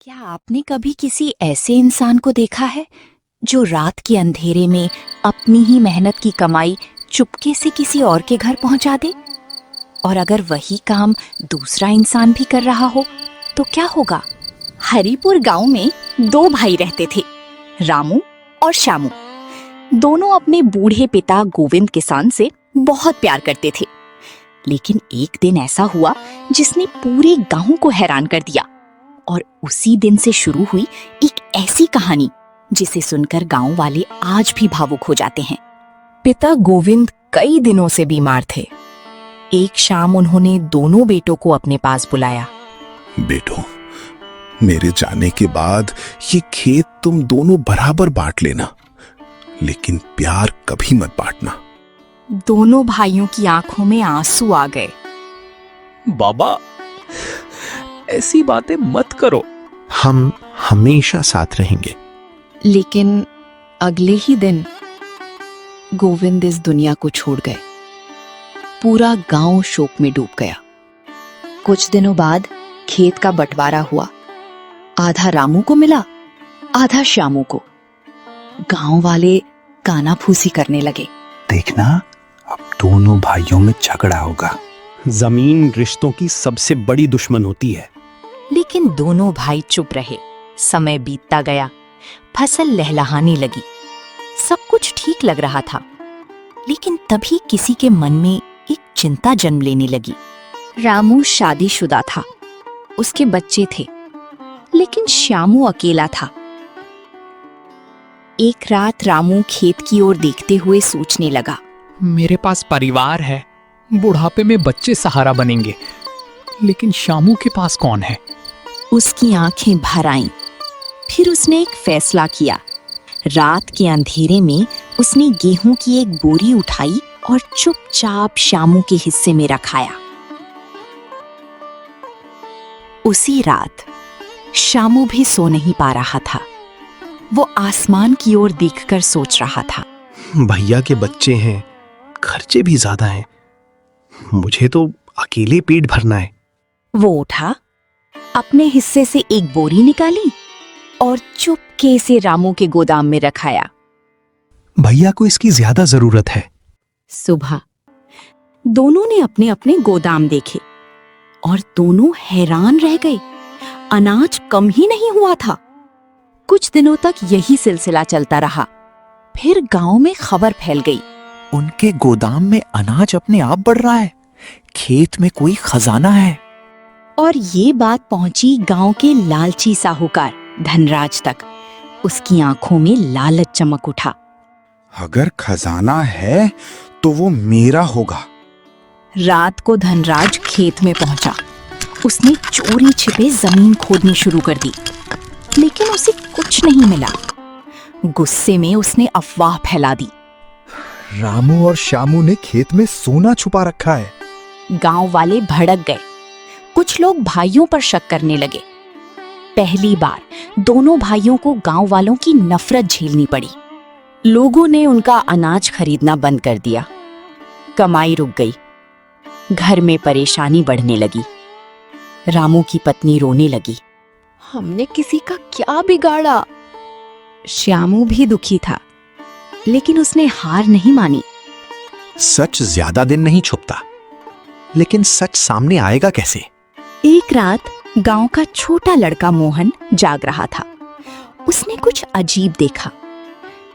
क्या आपने कभी किसी ऐसे इंसान को देखा है जो रात के अंधेरे में अपनी ही मेहनत की कमाई चुपके से किसी और के घर पहुंचा दे? और अगर वही काम दूसरा इंसान भी कर रहा हो तो क्या होगा? हरिपुर गांव में दो भाई रहते थे, रामू और श्यामू। दोनों अपने बूढ़े पिता गोविंद किसान से बहुत प्यार करते थे। लेकिन एक दिन ऐसा हुआ जिसने पूरे गांव को हैरान कर दिया। और उसी दिन से शुरू हुई एक ऐसी कहानी जिसे सुनकर गांव वाले आज भी भावुक हो जाते हैं। पिता गोविंद कई दिनों से बीमार थे। एक शाम उन्होंने दोनों बेटों को अपने पास बुलाया। बेटो, मेरे जाने के बाद ये खेत तुम दोनों बराबर बांट लेना, लेकिन प्यार कभी मत बांटना। दोनों भाइयों की आंखों में आंसू आ गए। बाबा, ऐसी बातें मत करो। हम हमेशा साथ रहेंगे। लेकिन अगले ही दिन गोविंद इस दुनिया को छोड़ गए। पूरा गांव शोक में डूब गया। कुछ दिनों बाद खेत का बंटवारा हुआ। आधा रामू को मिला, आधा श्यामू को। गांव वाले कानाफूसी करने लगे। देखना, अब दोनों भाइयों में झगड़ा होगा। जमीन रिश्तों की सबसे बड़ी दुश्मन होती है। लेकिन दोनों भाई चुप रहे। समय बीतता गया, फसल लहलहाने लगी, सब कुछ ठीक लग रहा था। लेकिन तभी किसी के मन में एक चिंता जन्म लेने लगी। रामू शादीशुदा था, उसके बच्चे थे, लेकिन श्यामू अकेला था। एक रात रामू खेत की ओर देखते हुए सोचने लगा, मेरे पास परिवार है, बुढ़ापे में बच्चे सहारा बनेंगे, लेकिन श्यामू के पास कौन है? उसकी आंखें भर आईं। फिर उसने एक फैसला किया। रात के अंधेरे में उसने गेहूं की एक बोरी उठाई और चुपचाप श्यामू के हिस्से में रखाया। उसी रात श्यामू भी सो नहीं पा रहा था। वो आसमान की ओर देखकर सोच रहा था, भैया के बच्चे हैं, खर्चे भी ज्यादा हैं, मुझे तो अकेले पेट भरना है। वो उठा, अपने हिस्से से एक बोरी निकाली और चुपके से रामू के गोदाम में रखाया। भैया को इसकी ज्यादा जरूरत है। सुबह दोनों ने अपने अपने गोदाम देखे और दोनों हैरान रह गए। अनाज कम ही नहीं हुआ था। कुछ दिनों तक यही सिलसिला चलता रहा। फिर गांव में खबर फैल गई, उनके गोदाम में अनाज अपने आप बढ़ रहा है, खेत में कोई खजाना है। और ये बात पहुंची गांव के लालची साहूकार धनराज तक। उसकी आंखों में लालच चमक उठा। अगर खजाना है तो वो मेरा होगा। रात को धनराज खेत में पहुंचा। उसने चोरी छिपे जमीन खोदनी शुरू कर दी, लेकिन उसे कुछ नहीं मिला। गुस्से में उसने अफवाह फैला दी, रामू और श्यामू ने खेत में सोना छुपा रखा है। गांव वाले भड़क गए। कुछ लोग भाइयों पर शक करने लगे। पहली बार दोनों भाइयों को गांव वालों की नफरत झेलनी पड़ी। लोगों ने उनका अनाज खरीदना बंद कर दिया। कमाई रुक गई। घर में परेशानी बढ़ने लगी। रामू की पत्नी रोने लगी, हमने किसी का क्या बिगाड़ा? श्यामू भी दुखी था, लेकिन उसने हार नहीं मानी। सच ज्यादा दिन नहीं छुपता, लेकिन सच सामने आएगा कैसे? एक रात गांव का छोटा लड़का मोहन जाग रहा था। उसने कुछ अजीब देखा।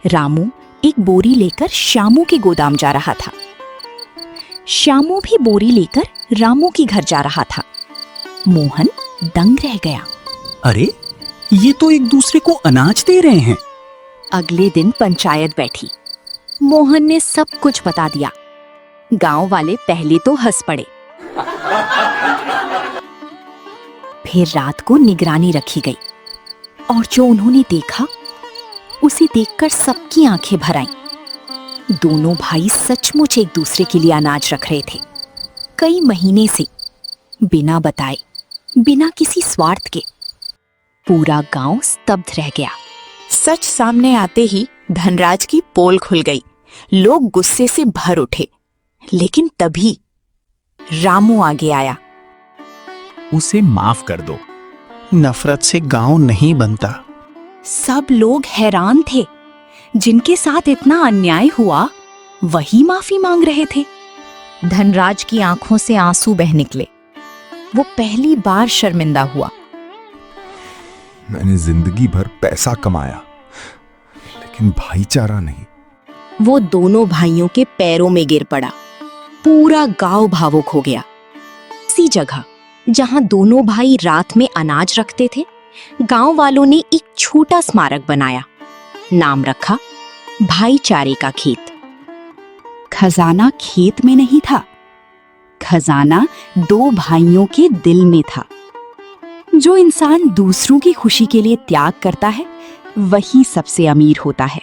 रामू एक बोरी लेकर श्यामू के गोदाम जा रहा था। श्यामू भी बोरी लेकर रामू के घर जा रहा था। मोहन दंग रह गया। अरे, ये तो एक दूसरे को अनाज दे रहे हैं। अगले दिन पंचायत बैठी। मोहन ने सब कुछ बता दिया। गांव वाले पहले तो हंस पड़े। फिर रात को निगरानी रखी गई और जो उन्होंने देखा उसे देखकर सबकी आंखें भर आईं। दोनों भाई सचमुच एक दूसरे के लिए अनाज रख रहे थे। कई महीने से, बिना बताए, बिना किसी स्वार्थ के। पूरा गांव स्तब्ध रह गया। सच सामने आते ही धनराज की पोल खुल गई। लोग गुस्से से भर उठे। लेकिन तभी रामू आगे आया। उसे माफ कर दो, नफरत से गांव नहीं बनता। सब लोग हैरान थे। जिनके साथ इतना अन्याय हुआ वही माफी मांग रहे थे। धनराज की आंखों से आंसू बह निकले। वो पहली बार शर्मिंदा हुआ। मैंने जिंदगी भर पैसा कमाया, लेकिन भाईचारा नहीं। वो दोनों भाइयों के पैरों में गिर पड़ा। पूरा गांव भावुक हो गया। इसी जगह जहां दोनों भाई रात में अनाज रखते थे, गांव वालों ने एक छोटा स्मारक बनाया। नाम रखा भाईचारे का खेत। खजाना खेत में नहीं था, खजाना दो भाइयों के दिल में था। जो इंसान दूसरों की खुशी के लिए त्याग करता है, वही सबसे अमीर होता है।